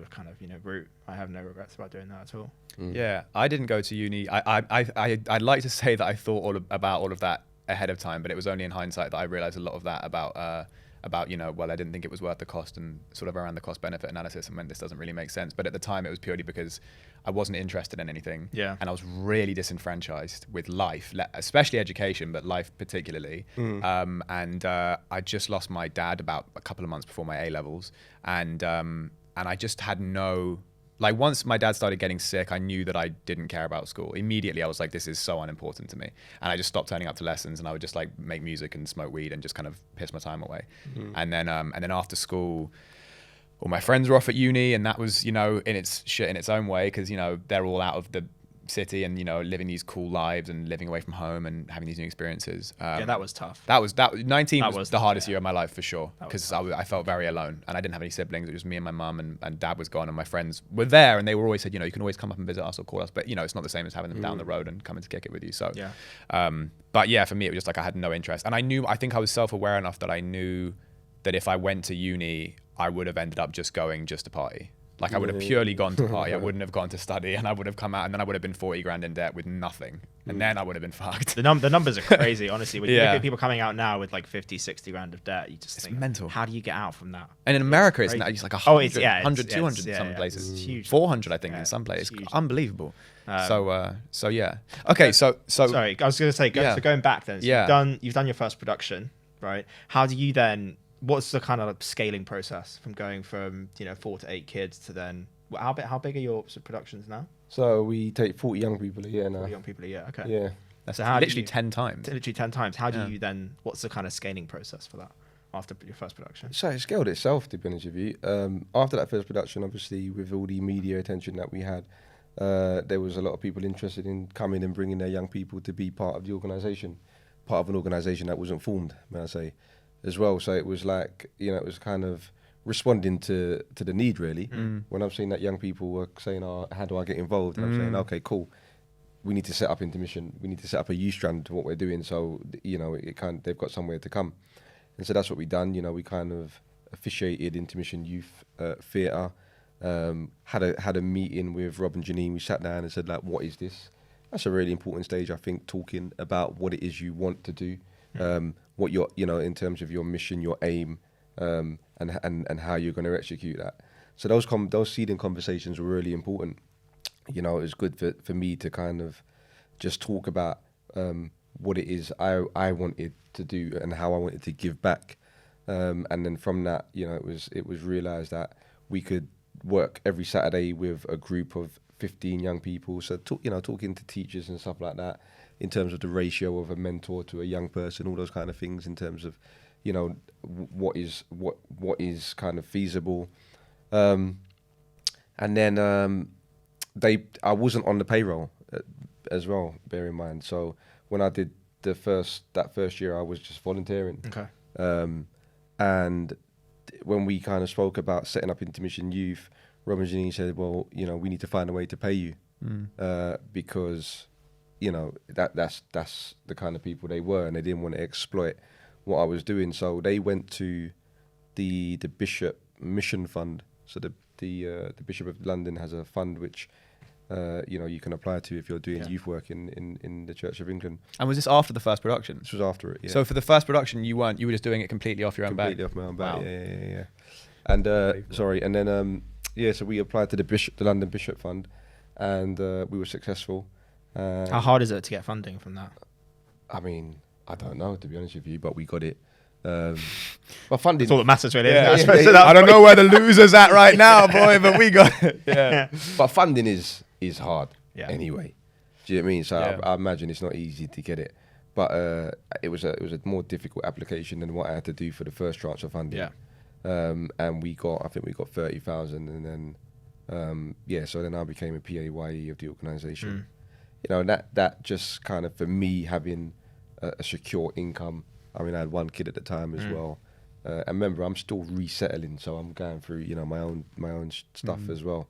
kind of, route, I have no regrets about doing that at all. Yeah, I didn't go to uni. I'd like to say that I thought about all of that ahead of time, but it was only in hindsight that I realized a lot of that about I didn't think it was worth the cost, and sort of around the cost benefit analysis, and when this doesn't really make sense. But at the time it was purely because I wasn't interested in anything. Yeah. And I was really disenfranchised with life, especially education, but life particularly. I just lost my dad about a couple of months before my A levels, and I just had no. Like, once my dad started getting sick, I knew that I didn't care about school. Immediately, I was like, this is so unimportant to me. And I just stopped turning up to lessons, and I would just like make music and smoke weed and just kind of piss my time away. And then after school, all my friends were off at uni, and that was, in its shit in its own way, because, they're all out of the city and, living these cool lives and living away from home and having these new experiences. That was tough. 19 That was the hardest year of my life for sure, That was because tough. I felt very alone, and I didn't have any siblings. It was me and my mum, and dad was gone, and my friends were there, and they were always said, you can always come up and visit us or call us, but it's not the same as having them down the road and coming to kick it with you. So Yeah. but yeah, for me it was just like I had no interest, and I think I was self-aware enough that I knew that if I went to uni, I would have ended up just going to party. Like, I would have purely gone to party. I wouldn't have gone to study, and I would have come out, and then I would have been 40 grand in debt with nothing. And then I would have been fucked. The numbers are crazy, honestly. When you look Yeah. at people coming out now with like 50, 60 grand of debt, you just think, mental. how do you get out from that? And in America, it's crazy. it's like 100, 100 it's 200 in yeah, some yeah, places. it's huge. 400, I think, Yeah, in some places. it's huge. Unbelievable. So yeah. Okay, Okay, so sorry, I was going to say, so going back then, so Yeah. you've done your first production, right? How do you then, what's the kind of scaling process from going from, 4 to 8 kids to then, how big are your productions now? So we take 40 young people a year now. 40 young people a year, okay. Yeah. that's So how do literally you- 10 times. Literally 10 times. How do Yeah. you then, what's the kind of scaling process for that after your first production? So it scaled itself, to be honest with you. After that first production, obviously, with all the media attention that we had, there was a lot of people interested in coming and bringing their young people to be part of the organisation, part of an organisation that wasn't formed, may I say, as well. So it was like, it was kind of responding to the need, really. When I've seen that young people were saying, how do I get involved? And I'm saying, okay, cool. We need to set up Intermission. We need to set up a youth strand to what we're doing. So, they've got somewhere to come. And so that's what we done. We kind of officiated Intermission Youth Theatre. Had a meeting with Rob and Janine. We sat down and said, like, what is this? That's a really important stage, I think, talking about what it is you want to do, what your, in terms of your mission, your aim, and how you're going to execute that. So those seeding conversations were really important. It was good for me to kind of just talk about what it is I wanted to do and how I wanted to give back. And then from that, it was realised that we could work every Saturday with a group of 15 young people. So talking to teachers and stuff like that, in terms of the ratio of a mentor to a young person, all those kind of things, in terms of what is kind of feasible. And then I wasn't on the payroll as well, bear in mind. So when I did that first year, I was just volunteering. Okay. And when we kind of spoke about setting up Intermission Youth, Rob and Janine said, well, we need to find a way to pay you, because, that's the kind of people they were, and they didn't want to exploit what I was doing. So they went to the Bishop Mission Fund. So the Bishop of London has a fund which you can apply to if you're doing youth work in the Church of England. And was this after the first production? This was after it, yeah. So for the first production, you were just doing it completely off your own back? Completely off my own back, Wow. yeah. And, and then, so we applied to the London Bishop Fund, and we were successful. How hard is it to get funding from that? I mean, I don't know, to be honest with you, but we got it. But funding... That's all that matters, really. Yeah, isn't it? I don't know where the loser's at right now, boy, but we got it. Yeah. But funding is hard anyway. Do you know what I mean? So Yeah. I imagine it's not easy to get it. But it was a more difficult application than what I had to do for the first tranche of funding. Yeah. And I think we got 30,000, and then so then I became a PAYE of the organisation. That just kind of, for me, having a secure income. I mean, I had one kid at the time as well. And remember, I'm still resettling, so I'm going through my own stuff as well.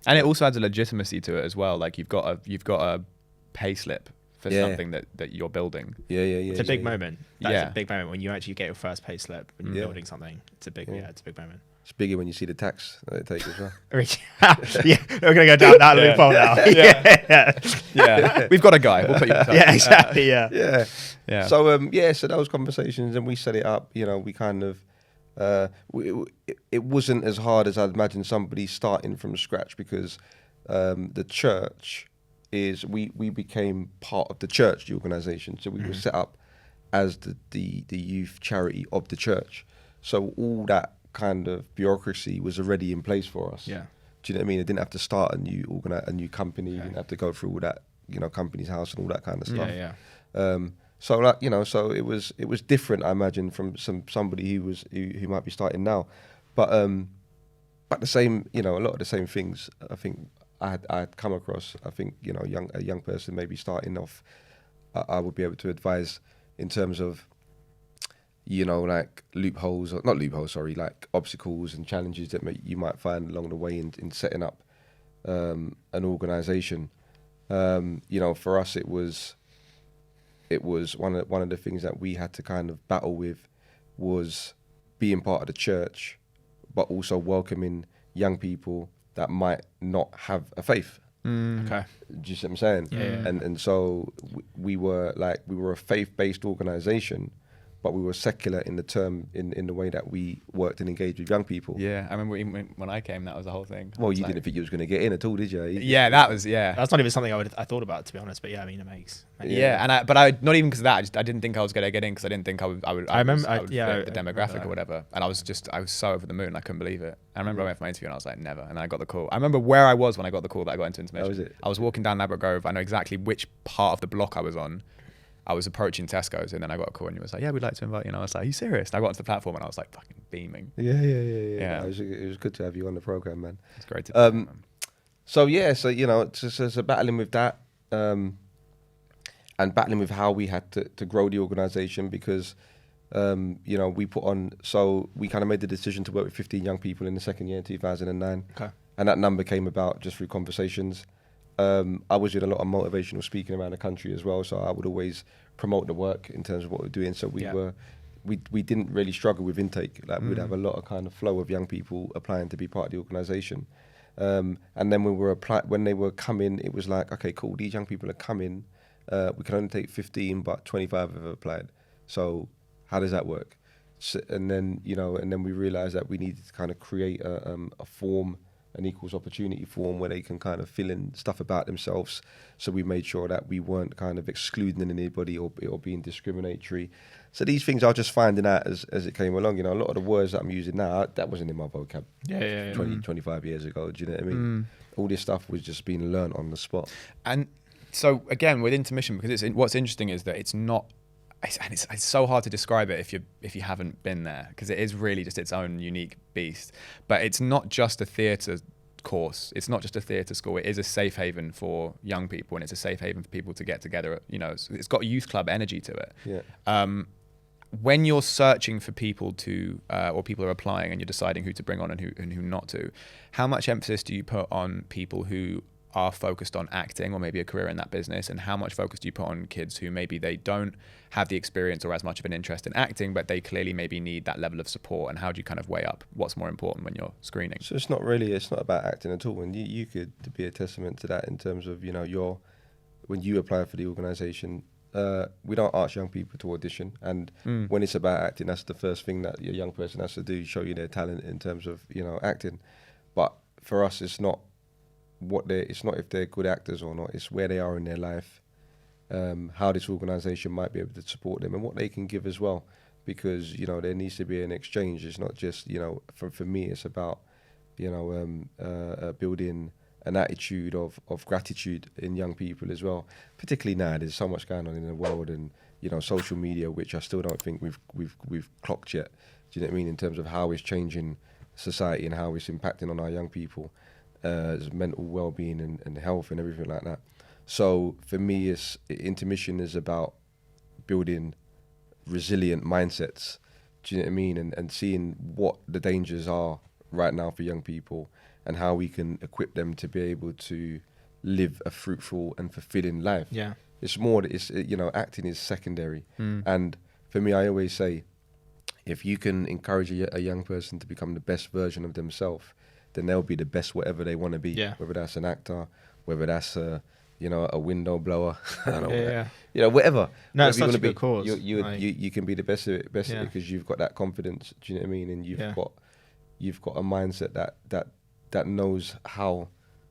And it also adds a legitimacy to it as well. Like you've got a pay slip for something that you're building. It's a big moment. That's a big moment when you actually get your first pay slip when you're building something. It's a big moment. It's bigger when you see the tax that they take as well. Yeah, we're gonna go down that loophole now. Yeah. We've got a guy. We'll put you in touch. Yeah, exactly. Yeah. So so those conversations, and we set it up. You know, we kind of it wasn't as hard as I'd imagine somebody starting from scratch, because the church is we became part of the church, the organisation. So we were set up as the youth charity of the church. So all that kind of bureaucracy was already in place for us. Yeah. Do you know what I mean? I didn't have to start a new company. You didn't have to go through all that, company's house and all that kind of stuff. So like, so it was different, I imagine, from somebody who might be starting now, but the same, a lot of the same things I think I had come across. I think a young person maybe starting off, I would be able to advise in terms of like like obstacles and challenges that you might find along the way in setting up an organisation. For us, it was one of the things that we had to kind of battle with was being part of the church, but also welcoming young people that might not have a faith. Okay. Do you see what I'm saying? Yeah. And so we were a faith-based organisation, but we were secular in the term, in the way that we worked and engaged with young people. Yeah, I remember when I came, that was the whole thing. Well, you didn't think you was going to get in at all, did you? That's not even something I thought about, to be honest. But yeah, I mean, it makes. But I not even because of that. I didn't think I was going to get in because I didn't think I would. I remember fit the demographic or whatever, and I was so over the moon. I couldn't believe it. I remember I went for my interview and I was like, never. And I got the call. I remember where I was when I got the call that I got into Intermission. How was it? I was walking down Ladbroke Grove. I know exactly which part of the block I was on. I was approaching Tesco's and then I got a call and he was like, yeah, we'd like to invite you. And I was like, are you serious? And I got onto the platform and I was like fucking beaming. Yeah. It was good to have you on the program, man. It's great to be So it's a battling with that and battling with how we had to grow the organisation, because we put on, so we kind of made the decision to work with 15 young people in the second year in 2009. Okay. And that number came about just through conversations. I was doing a lot of motivational speaking around the country as well, so I would always promote the work in terms of what we're doing. So we didn't really struggle with intake. Like we'd have a lot of kind of flow of young people applying to be part of the organisation. And then when they were coming, it was like, okay, cool, these young people are coming. We can only take 15, but 25 have applied. So how does that work? So, and then we realised that we needed to kind of create a form, an equals opportunity form, where they can kind of fill in stuff about themselves. So we made sure that we weren't kind of excluding anybody or being discriminatory. So these things I was just finding out as it came along. A lot of the words that I'm using now, that wasn't in my vocab 25 years ago. Do you know what I mean? All this stuff was just being learned on the spot. And so again, with Intermission, because what's interesting is that it's not, and it's so hard to describe it if you haven't been there, because it is really just its own unique beast. But it's not just a theatre course. It's not just a theatre school. It is a safe haven for young people, and it's a safe haven for people to get together. It's got a youth club energy to it. Yeah. When you're searching for people or people are applying, and you're deciding who to bring on and who not to, how much emphasis do you put on people who are focused on acting or maybe a career in that business, and how much focus do you put on kids who maybe they don't have the experience or as much of an interest in acting, but they clearly maybe need that level of support? And how do you kind of weigh up what's more important when you're screening? So it's not about acting at all, and you could be a testament to that in terms of when you apply for the organisation, we don't ask young people to audition, and when it's about acting, that's the first thing that a young person has to do, show you their talent in terms of acting. But for us, it's not if they're good actors or not, it's where they are in their life, how this organisation might be able to support them and what they can give as well, because there needs to be an exchange. It's not just for me, it's about building an attitude of gratitude in young people as well, particularly now there's so much going on in the world, and social media, which I still don't think we've clocked yet. Do you know what I mean, in terms of how it's changing society and how it's impacting on our young people, mental well-being and health and everything like that. So for me, Intermission is about building resilient mindsets. Do you know what I mean? And seeing what the dangers are right now for young people, and how we can equip them to be able to live a fruitful and fulfilling life. Yeah. It's more, acting is secondary. And for me, I always say, if you can encourage a young person to become the best version of themselves, then they'll be the best whatever they want to be. Yeah. Whether that's an actor, whether that's a window blower, I don't know, Yeah. Whatever. No, Whatever it's you such wanna a good cause. You can be the best of it, Yeah. because you've got that confidence. Do you know what I mean? And you've got a mindset that knows how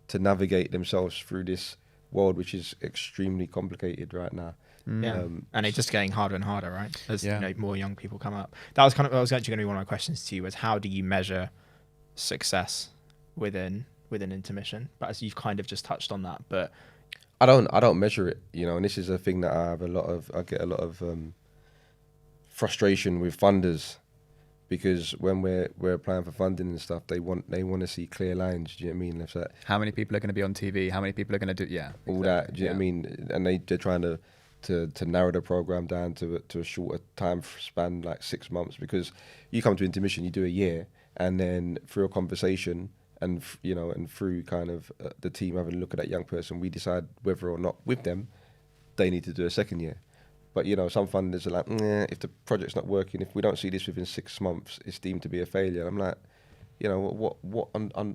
to navigate themselves through this world, which is extremely complicated right now. Yeah, and it's just getting harder and harder, right? As Yeah. more young people come up. That was actually going to be one of my questions to you: was how do you measure success within Intermission? But as you've kind of just touched on that, but I don't measure it, and this is a thing that I get a lot of frustration with funders, because when we're applying for funding and stuff, they want to see clear lines. Do you know what I mean? It's like, How many people are going to be on TV? How many people are going to do? Yeah, all that. Do you know what I mean? And they're trying to narrow the program down to a shorter time span, like 6 months, because you come to Intermission, you do a year, and then through a conversation and through kind of the team having a look at that young person, we decide whether or not with them they need to do a second year. But some funders are like, if the project's not working, if we don't see this within 6 months, it's deemed to be a failure. And I'm like,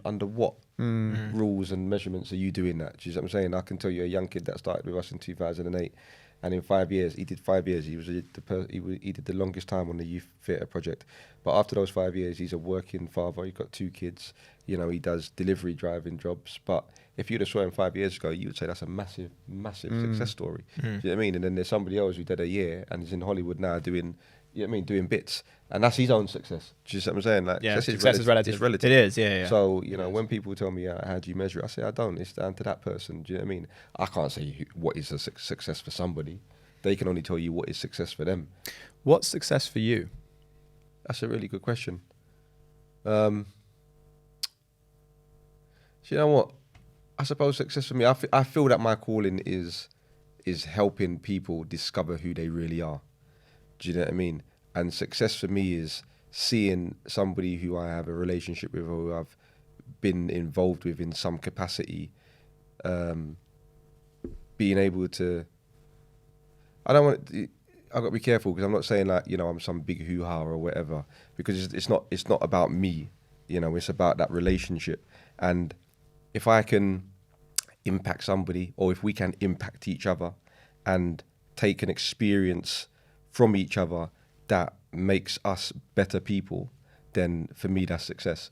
under what rules and measurements are you doing that? Do you know what I'm saying? I can tell you a young kid that started with us in 2008, and in 5 years, he did 5 years. He did the longest time on the youth theatre project. But after those 5 years, he's a working father. He's got 2 kids. He does delivery driving jobs. But if you'd have saw him 5 years ago, you would say that's a massive, massive success story. Do you know what I mean? And then there's somebody else who did a year and is in Hollywood now doing, doing bits. And that's his own success. Do you see what I'm saying? Like, success is relative. It's relative. it is, yeah. So, when people tell me, how do you measure it? I say, I don't. It's down to that person. Do you know what I mean? I can't say what is a success for somebody. They can only tell you what is success for them. What's success for you? That's a really good question. Do you know what? I suppose success for me, I feel that my calling is helping people discover who they really are. Do you know what I mean? And success for me is seeing somebody who I have a relationship with, or who I've been involved with in some capacity, being able to. I've got to be careful, because I'm not saying like I'm some big hoo-ha or whatever, because it's not about me. It's about that relationship. And if I can impact somebody, or if we can impact each other and take an experience from each other that makes us better people, then for me that's success.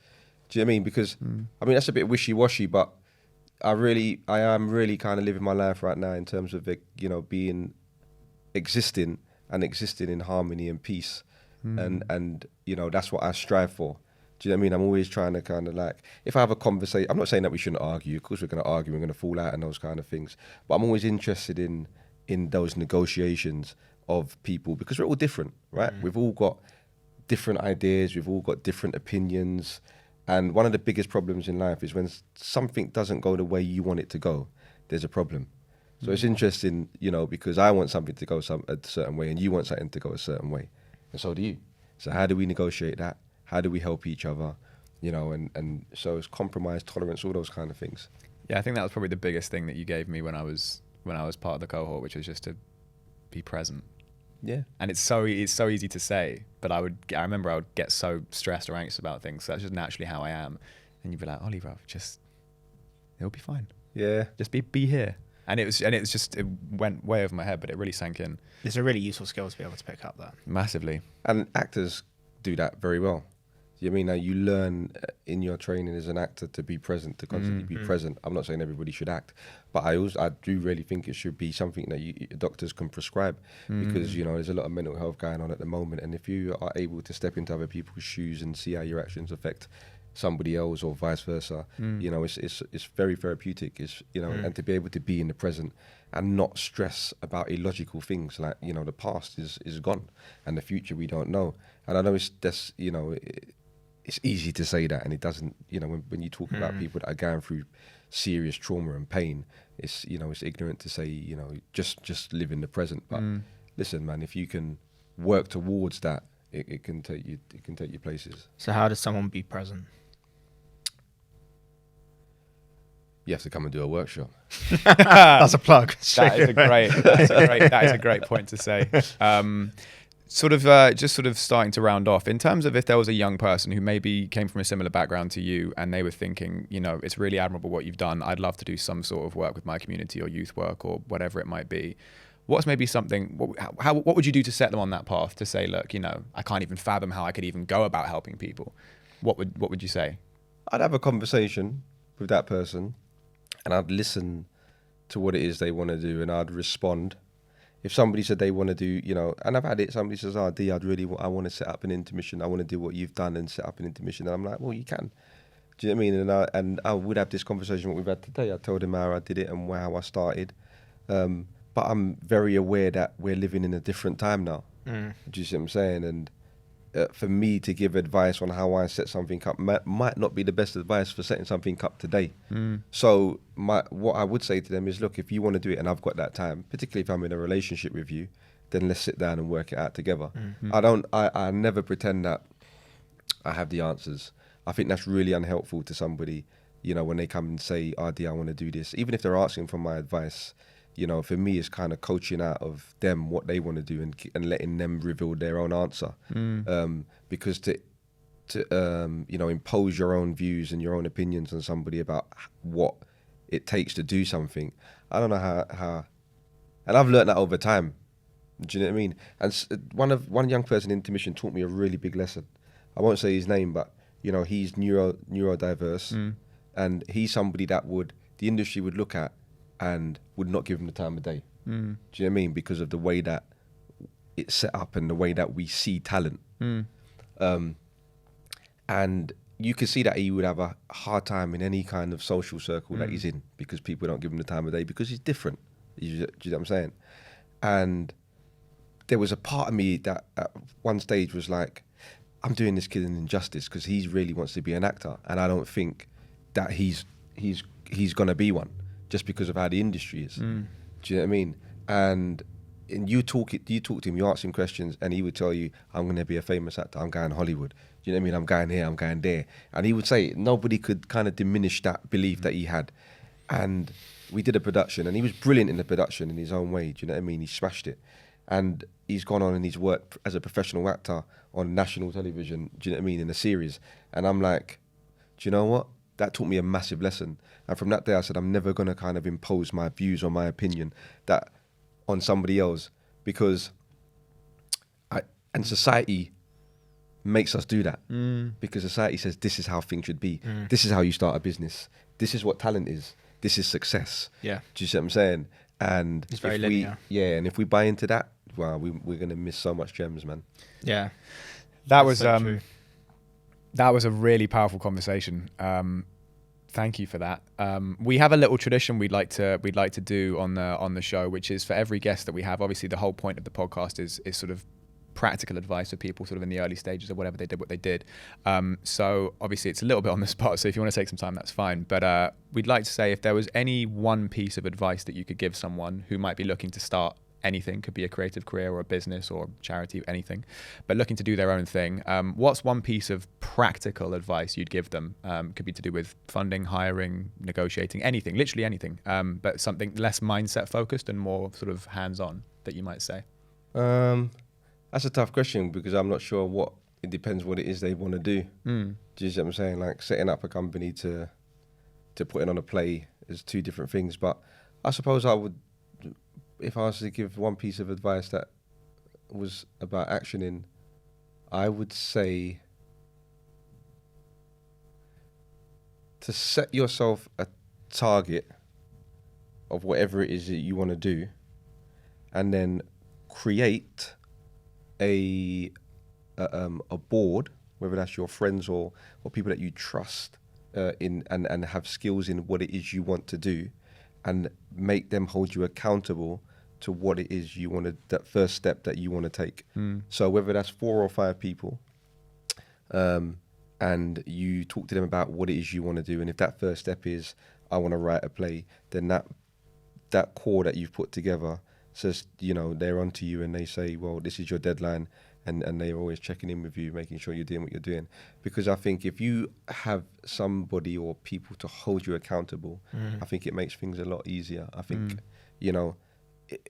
Do you know what I mean? Because that's a bit wishy-washy, but I am really kind of living my life right now in terms of existing in harmony and peace, and that's what I strive for. Do you know what I mean? I'm always trying to kind of like, if I have a conversation, I'm not saying that we shouldn't argue. Of course we're going to argue, we're going to fall out and those kind of things. But I'm always interested in those negotiations of people, because we're all different, right? We've all got different ideas, we've all got different opinions. And one of the biggest problems in life is when something doesn't go the way you want it to go, there's a problem. So it's interesting, because I want something to go a certain way and you want something to go a certain way. And so do you. So how do we negotiate that? How do we help each other? And so it's compromise, tolerance, all those kind of things. Yeah, I think that was probably the biggest thing that you gave me when I was part of the cohort, which was just to be present. Yeah. And it's so easy to say, but I remember I would get so stressed or anxious about things. So that's just naturally how I am. And you'd be like, Ollie, bro, it'll be fine. Yeah. Just be here. And it went way over my head, but it really sank in. It's a really useful skill to be able to pick up that. Massively. And actors do that very well. You mean now you learn in your training as an actor to be present, to constantly be present. I'm not saying everybody should act, but I do really think it should be something that doctors can prescribe, because there's a lot of mental health going on at the moment, and if you are able to step into other people's shoes and see how your actions affect somebody else or vice versa, it's very therapeutic. And to be able to be in the present and not stress about illogical things like the past is gone and the future we don't know. And I know it's easy to say that, and it doesn't. When you talk about people that are going through serious trauma and pain, it's ignorant to say just live in the present. But listen, man, if you can work towards that, it can take you places. So how does someone be present? you have to come and do a workshop. That's a plug. That is a great point to say. Just sort of starting to round off, in terms of if there was a young person who maybe came from a similar background to you and they were thinking, you know, it's really admirable what you've done, I'd love to do some sort of work with my community or youth work or whatever it might be. What's maybe something, what would you do to set them on that path to say, look, you know, I can't even fathom how I could even go about helping people? What would you say? I'd have a conversation with that person and I'd listen to what it is they want to do and I'd respond. If somebody said they want to do, you know, and I've had it, somebody says, oh, D, I want to set up an intermission. I want to do what you've done and set up an intermission. And I'm like, well, you can. Do you know what I mean? And I would have this conversation what we've had today. I told him how I did it and how I started. But I'm very aware that we're living in a different time now. Do you see what I'm saying? And for me to give advice on how I set something up might not be the best advice for setting something up today. So what I would say to them is, look, if you want to do it and I've got that time, particularly if I'm in a relationship with you, then let's sit down and work it out together. I never pretend that I have the answers. I think that's really unhelpful to somebody, you know, when they come and say, RD, I want to do this. Even if they're asking for my advice, you know, for me, it's kind of coaching out of them what they want to do and letting them reveal their own answer. Because to you know, impose your own views and your own opinions on somebody about what it takes to do something, I don't know how. And I've learned that over time. Do you know what I mean? And one young person in Intermission taught me a really big lesson. I won't say his name, but you know, he's neurodiverse, and he's somebody that the industry would look at and would not give him the time of day. Do you know what I mean? Because of the way that it's set up and the way that we see talent. And you could see that he would have a hard time in any kind of social circle that he's in because people don't give him the time of day because he's different. Do you know what I'm saying? And there was a part of me that at one stage was like, I'm doing this kid an injustice because he really wants to be an actor and I don't think that he's going to be one. Just because of how the industry is. Do you know what I mean? And you talk to him, you ask him questions, and he would tell you, I'm going to be a famous actor, I'm going to Hollywood. Do you know what I mean? I'm going here, I'm going there. And he would say nobody could kind of diminish that belief that he had. And we did a production, and he was brilliant in the production in his own way. Do you know what I mean? He smashed it. And he's gone on and he's worked as a professional actor on national television, do you know what I mean, in a series. And I'm like, do you know what? That taught me a massive lesson. And from that day I said, I'm never going to kind of impose my views or my opinion that on somebody else because society makes us do that because society says this is how things should be. This is how you start a business. This is what talent is. This is success. Yeah. Do you see what I'm saying? And it's very linear. And if we buy into that, wow, we're going to miss so much gems, man. Yeah. That was a really powerful conversation. Thank you for that. We have a little tradition we'd like to do on the show, which is for every guest that we have. Obviously, the whole point of the podcast is sort of practical advice for people sort of in the early stages of whatever they did. So obviously, it's a little bit on the spot. So if you want to take some time, that's fine. But we'd like to say if there was any one piece of advice that you could give someone who might be looking to start anything, could be a creative career or a business or charity, anything, but looking to do their own thing. What's one piece of practical advice you'd give them? Could be to do with funding, hiring, negotiating, anything, literally anything, but something less mindset focused and more sort of hands-on that you might say. That's a tough question because I'm not sure it depends what it is they want to do. Do you see what I'm saying? Like setting up a company to putting on a play is two different things, but I suppose I would, if I was to give one piece of advice that was about actioning, I would say to set yourself a target of whatever it is that you want to do and then create a board, whether that's your friends or people that you trust in and have skills in what it is you want to do, and make them hold you accountable to what it is you want to, that first step that you want to take. So whether that's 4 or 5 people, and you talk to them about what it is you want to do, and if that first step is, I want to write a play, then that core that you've put together says, you know, they're onto you and they say, well, this is your deadline, and they're always checking in with you, making sure you're doing what you're doing. Because I think if you have somebody or people to hold you accountable, I think it makes things a lot easier. I think, you know,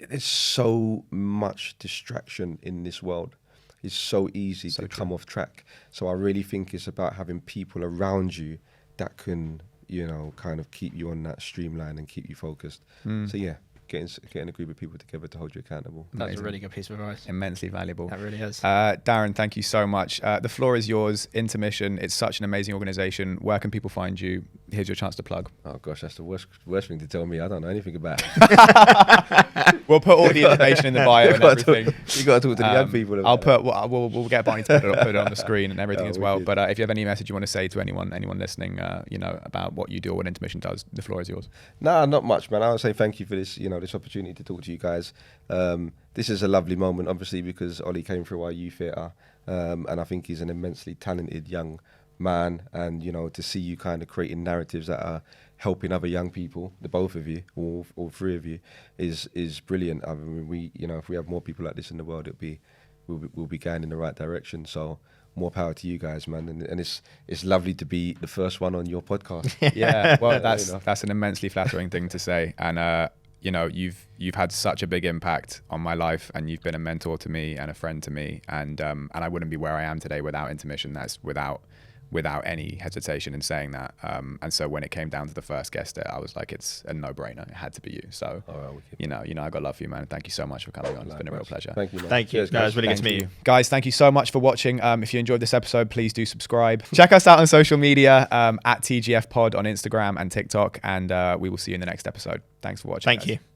there's so much distraction in this world. It's so easy to come off track. So I really think it's about having people around you that can, you know, kind of keep you on that streamline and keep you focused. So yeah, getting a group of people together to hold you accountable. That's a really good piece of advice. Immensely valuable. That really is. Darren, thank you so much. The floor is yours. Intermission. It's such an amazing organization. Where can people find you? Here's your chance to plug. Oh gosh, that's the worst thing to tell me. I don't know anything about it. We'll put all the information in the bio and everything. You got to talk to the young people about We'll get Barney to put it on the screen and everything as well. But if you have any message you want to say to anyone listening, you know, about what you do or what Intermission does, the floor is yours. Nah, not much, man. I would say thank you for this, you know, this opportunity to talk to you guys. This is a lovely moment, obviously, because Ollie came through our youth theatre, and I think he's an immensely talented young man. And you know, to see you kind of creating narratives that are helping other young people, the both of you, all three of you, is brilliant. I mean, we, you know, if we have more people like this in the world, we'll be going in the right direction. So more power to you guys, man. And it's lovely to be the first one on your podcast. Yeah, well, that's an immensely flattering thing to say. And you know, you've had such a big impact on my life, and you've been a mentor to me and a friend to me. And I wouldn't be where I am today without Intermission. That's without any hesitation in saying that. And so when it came down to the first guest, I was like, it's a no-brainer. It had to be you. So, you know, I got love for you, man. Thank you so much for coming on. It's been a real pleasure. Thank you, man. Thank you. Cheers, guys. No, it's really good to meet you. Guys, thank you so much for watching. If you enjoyed this episode, please do subscribe. Check us out on social media, at TGF Pod on Instagram and TikTok. And we will see you in the next episode. Thanks for watching. Thank guys. you.